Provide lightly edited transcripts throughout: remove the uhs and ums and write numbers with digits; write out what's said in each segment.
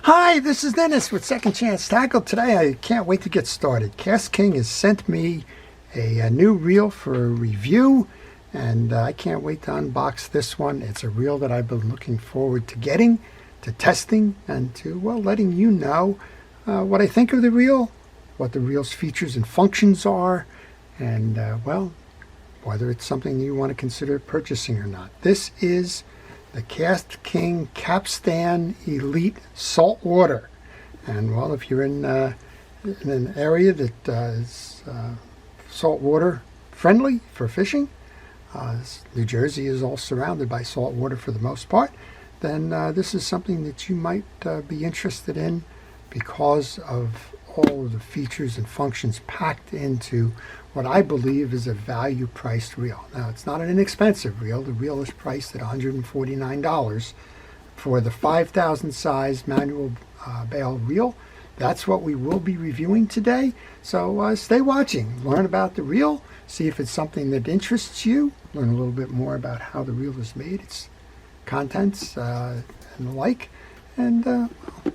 Hi, this is Dennis with Second Chance Tackle. Today I can't wait to get started. KastKing has sent me a new reel for a review, and I can't wait to unbox this one. It's a reel that I've been looking forward to getting, to testing, and to, well, letting you know what I think of the reel, what the reel's features and functions are, and, well, whether it's something you want to consider purchasing or not. This is the KastKing Kapstan Elite Saltwater. And well, if you're in an area that is saltwater friendly for fishing, New Jersey is all surrounded by saltwater for the most part, then this is something that you might be interested in because of all of the features and functions packed into what I believe is a value-priced reel. Now, it's not an inexpensive reel. The reel is priced at $149 for the 5,000 size manual bail reel. That's what we will be reviewing today. So stay watching, learn about the reel, see if it's something that interests you, learn a little bit more about how the reel is made, its contents, and the like. And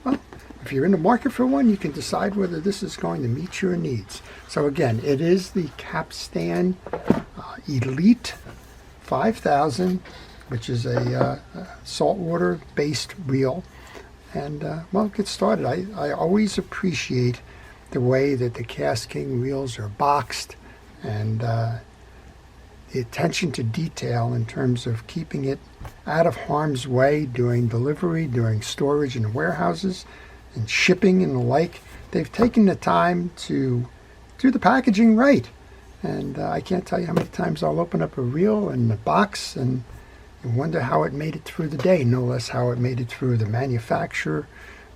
well, if you're in the market for one, you can decide whether this is going to meet your needs. So again, it is the Kapstan Elite 5000, which is a saltwater-based reel. And well, get started. I always appreciate the way that the KastKing reels are boxed, and the attention to detail in terms of keeping it out of harm's way during delivery, during storage in warehouses, and shipping and the like. They've taken the time to do the packaging right. And I can't tell you how many times I'll open up a reel in the box and wonder how it made it through the day, no less how it made it through the manufacturer,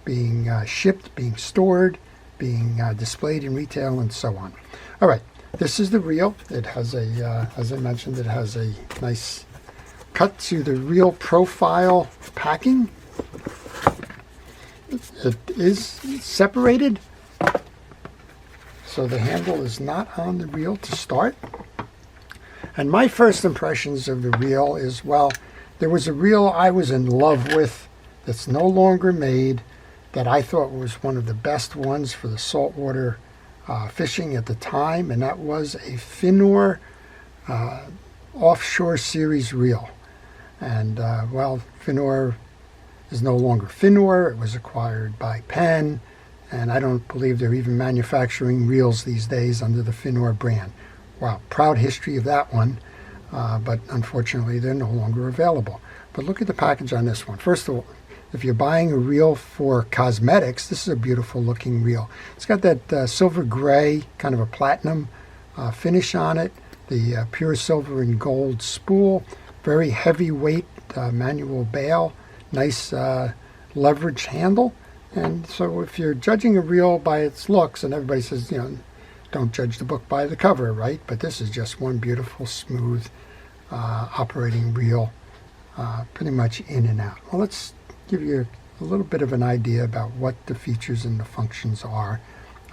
being shipped, being stored, being displayed in retail, and so on. All right, this is the reel. It has a, as I mentioned, it has a nice cut to the reel profile packing. It is separated, so the handle is not on the reel to start. And my first impressions of the reel is, well, there was a reel I was in love with that's no longer made, that I thought was one of the best ones for the saltwater fishing at the time, and that was a Finor offshore series reel. And well, Finor is no longer Finor. It was acquired by Penn, and I don't believe they're even manufacturing reels these days under the Finor brand. Wow, proud history of that one, but unfortunately they're no longer available. But look at the package on this one. First of all, if you're buying a reel for cosmetics, this is a beautiful looking reel. It's got that silver gray, kind of a platinum finish on it, the pure silver and gold spool, very heavyweight manual bail, nice leverage handle. And so if you're judging a reel by its looks, and everybody says, you know, don't judge the book by the cover, right? But this is just one beautiful, smooth operating reel, pretty much in and out. Well, let's give you a little bit of an idea about what the features and the functions are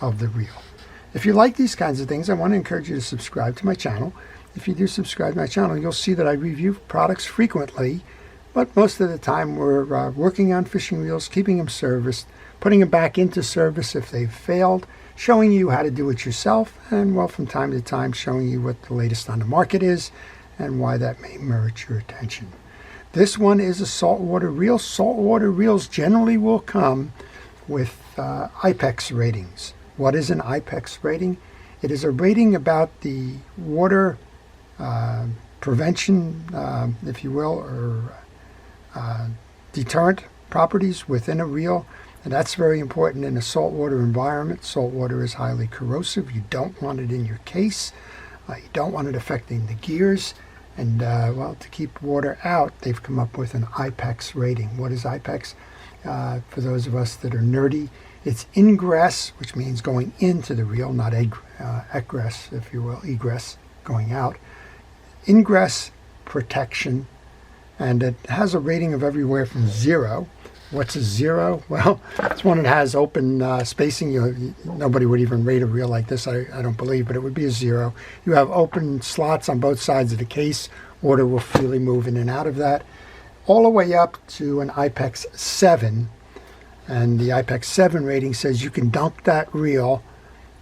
of the reel. If you like these kinds of things, I want to encourage you to subscribe to my channel. If you do subscribe to my channel, you'll see that I review products frequently, but most of the time we're working on fishing reels, keeping them serviced, putting them back into service if they've failed, showing you how to do it yourself, and well, from time to time showing you what the latest on the market is and why that may merit your attention. This one is a saltwater reel. Saltwater reels generally will come with IPX ratings. What is an IPX rating? It is a rating about the water prevention, if you will, or deterrent properties within a reel. And that's very important in a saltwater environment. Saltwater is highly corrosive. You don't want it in your case. You don't want it affecting the gears. And well, to keep water out, they've come up with an IPX rating. What is IPX? For those of us that are nerdy, it's ingress, which means going into the reel, not egress, if you will, egress, going out. Ingress protection, and it has a rating of everywhere from 0. What's a 0? Well, it's one that has open spacing. Nobody would even rate a reel like this, I don't believe, but it would be a 0. You have open slots on both sides of the case. Water will freely move in and out of that. All the way up to an IPX 7, And the IPX 7 rating says you can dunk that reel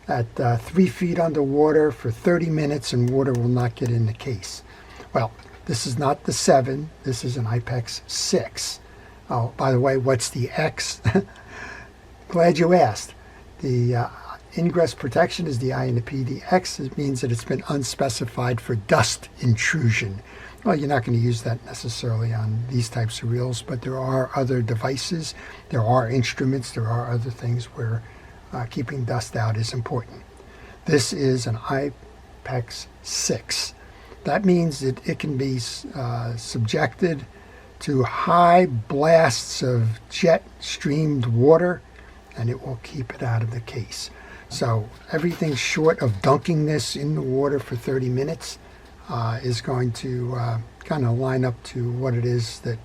at 3 feet underwater for 30 minutes and water will not get in the case. Well, this is not the 7. This is an IPX 6. Oh, by the way, what's the X? Glad you asked. The ingress protection is the I and the P. The X means that it's been unspecified for dust intrusion. Well, you're not going to use that necessarily on these types of reels, but there are other devices, there are instruments, there are other things where keeping dust out is important. This is an IPX 6. That means that it can be subjected to high blasts of jet streamed water, and it will keep it out of the case. So everything short of dunking this in the water for 30 minutes is going to kind of line up to what it is that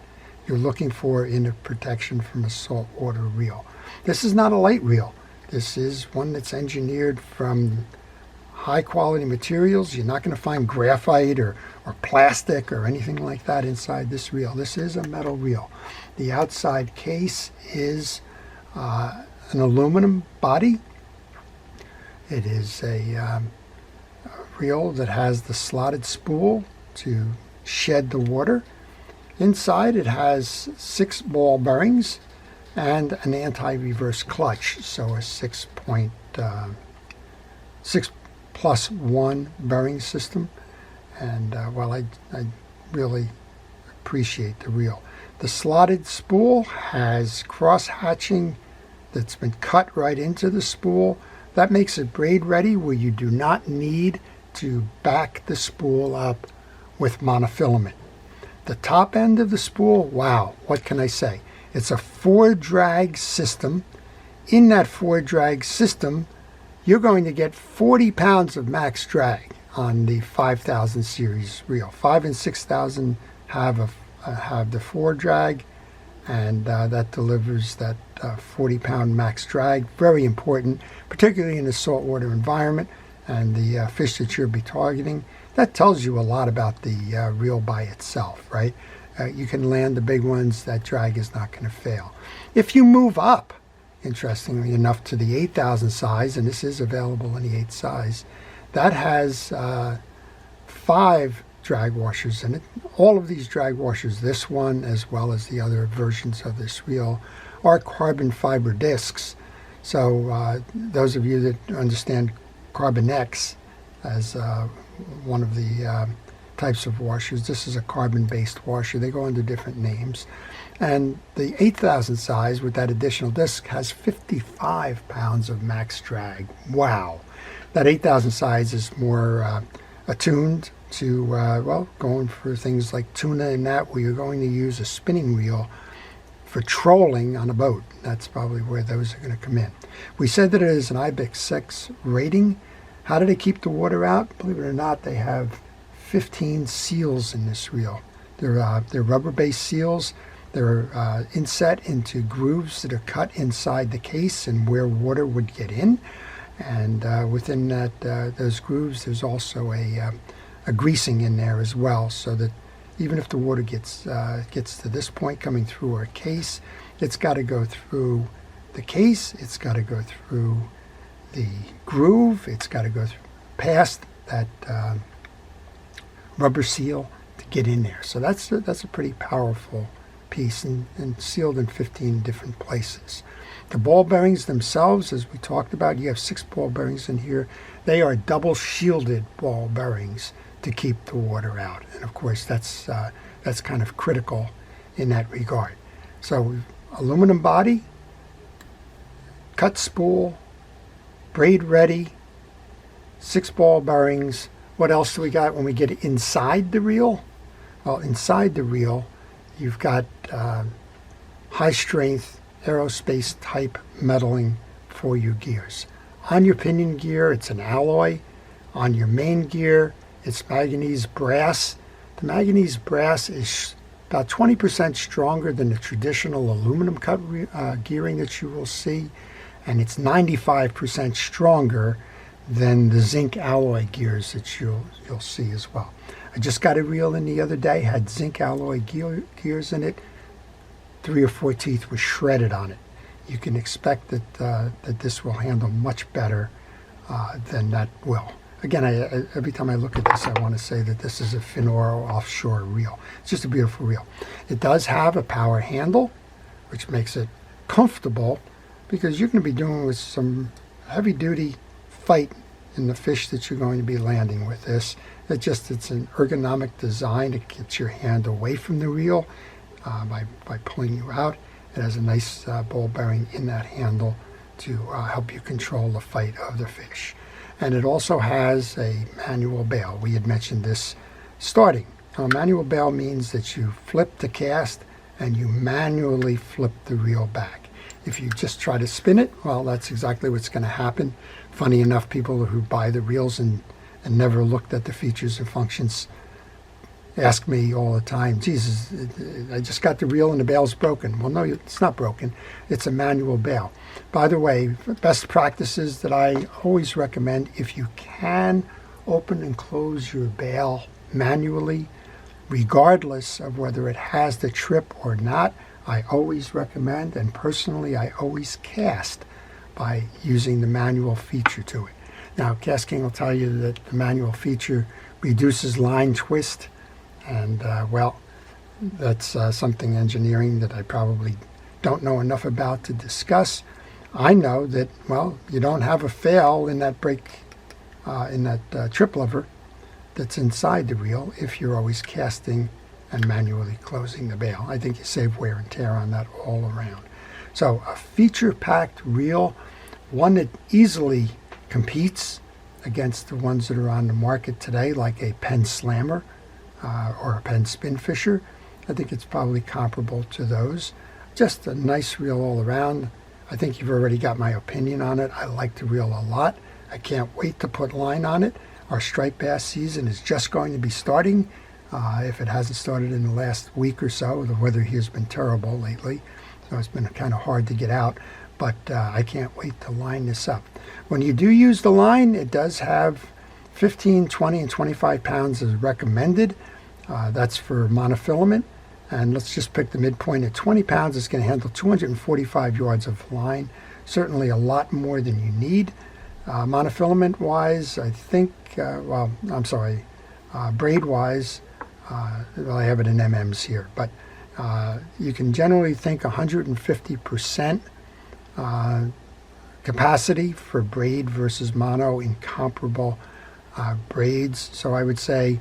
you're looking for in a protection from a saltwater reel. This is not a light reel. This is one that's engineered from high quality materials. You're not going to find graphite or plastic or anything like that inside this reel. This is a metal reel. The outside case is an aluminum body. It is a reel that has the slotted spool to shed the water. Inside it has 6 ball bearings and an anti-reverse clutch, so a 6+1 bearing system. And well, I really appreciate the reel. The slotted spool has cross hatching that's been cut right into the spool. That makes it braid ready, where you do not need to back the spool up with monofilament. The top end of the spool, wow, what can I say? It's a 4-drag system. In that 4-drag system, you're going to get 40 pounds of max drag on the 5000 series reel. 5 and 6000 have the 4-drag, and that delivers that 40-pound max drag. Very important, particularly in a saltwater environment and the fish that you'll be targeting. That tells you a lot about the reel by itself, right? You can land the big ones, that drag is not going to fail. If you move up, interestingly enough, to the 8000 size, and this is available in the 8 size, that has 5 drag washers in it. All of these drag washers, this one as well as the other versions of this reel, are carbon fiber discs. So those of you that understand Carbon X as one of the types of washers, this is a carbon-based washer. They go under different names. And the 8000 size with that additional disc has 55 pounds of max drag. Wow. That 8000 size is more attuned to, well, going for things like tuna and that, where you're going to use a spinning reel for trolling on a boat. That's probably where those are going to come in. We said that it is an IPX 6 rating. How do they keep the water out? Believe it or not, they have 15 seals in this reel. They're rubber-based seals. They're inset into grooves that are cut inside the case and where water would get in. And within that, those grooves, there's also a greasing in there as well, so that even if the water gets to this point coming through our case, it's got to go through the case, it's got to go through the groove, it's got to go past that rubber seal to get in there. So that's a pretty powerful piece, and sealed in 15 different places. The ball bearings themselves, as we talked about, you have 6 ball bearings in here. They are double shielded ball bearings to keep the water out, and of course that's kind of critical in that regard. So aluminum body, cut spool, braid ready, 6 ball bearings. What else do we got when we get inside the reel? Well, inside the reel, you've got high strength aerospace type metaling for your gears. On your pinion gear, it's an alloy. On your main gear, it's manganese brass. The manganese brass is about 20% stronger than the traditional aluminum cut gearing that you will see, and it's 95% stronger than the zinc alloy gears that you'll see as well. I just got a reel in the other day, had zinc alloy gears in it. 3 or 4 teeth were shredded on it. you can expect that this will handle much better than that will. Again, every time I look at this, I want to say that this is a Finoro offshore reel. It's just a beautiful reel. It does have a power handle, which makes it comfortable, because you're going to be doing with some heavy-duty fight in the fish that you're going to be landing with this. It's an ergonomic design. It gets your hand away from the reel by pulling you out. It has a nice ball bearing in that handle to help you control the fight of the fish. And it also has a manual bail. We had mentioned this starting. A manual bail means that you flip the cast and you manually flip the reel back. If you just try to spin it, well, that's exactly what's going to happen. Funny enough, people who buy the reels and never looked at the features and functions ask me all the time, Jesus, I just got the reel and the bail's broken. Well, no, it's not broken. It's a manual bail. By the way, best practices that I always recommend, if you can open and close your bail manually, regardless of whether it has the trip or not, I always recommend, and personally I always cast by using the manual feature to it. Now, KastKing will tell you that the manual feature reduces line twist, and well, that's something engineering that I probably don't know enough about to discuss. I know that, well, you don't have a fail in that brake, in that trip lever that's inside the reel if you're always casting and manually closing the bail. I think you save wear and tear on that all around. So a feature-packed reel, one that easily competes against the ones that are on the market today, like a Penn Slammer or a Penn Spin Fisher. I think it's probably comparable to those. Just a nice reel all around. I think you've already got my opinion on it. I like the reel a lot. I can't wait to put line on it. Our striped bass season is just going to be starting. If it hasn't started in the last week or so, the weather here has been terrible lately, so it's been kind of hard to get out, but I can't wait to line this up. When you do use the line, it does have 15, 20, and 25 pounds as recommended. That's for monofilament, and let's just pick the midpoint at 20 pounds. It's going to handle 245 yards of line, certainly a lot more than you need. Monofilament wise, I think, well, I'm sorry, braid wise, well, I have it in MMs here, but you can generally think 150% capacity for braid versus mono in comparable braids. So I would say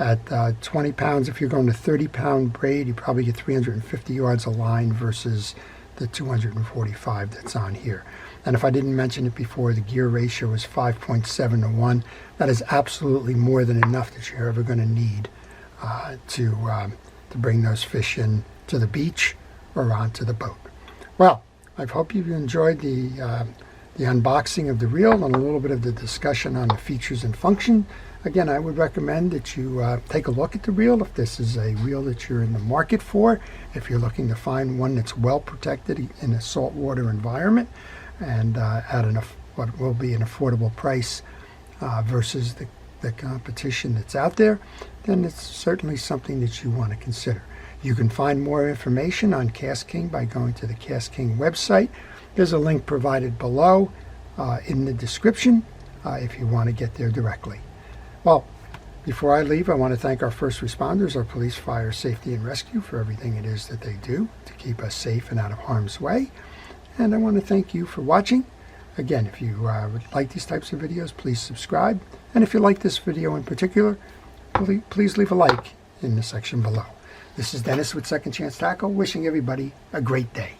at 20 pounds, if you're going to 30-pound braid, you probably get 350 yards of line versus the 245 that's on here. And if I didn't mention it before, the gear ratio is 5.7 to 1. That is absolutely more than enough that you're ever going to need to bring those fish in to the beach or onto the boat. Well, I hope you've enjoyed the unboxing of the reel and a little bit of the discussion on the features and function. Again, I would recommend that you take a look at the reel if this is a reel that you're in the market for, if you're looking to find one that's well protected in a saltwater environment and at what will be an affordable price versus the competition that's out there, then it's certainly something that you want to consider. You can find more information on KastKing by going to the KastKing website. There's a link provided below in the description if you want to get there directly. Well, before I leave, I want to thank our first responders, our police, fire, safety, and rescue for everything it is that they do to keep us safe and out of harm's way. And I want to thank you for watching. Again, if you would like these types of videos, please subscribe. And if you like this video in particular, please leave a like in the section below. This is Dennis with Second Chance Tackle, wishing everybody a great day.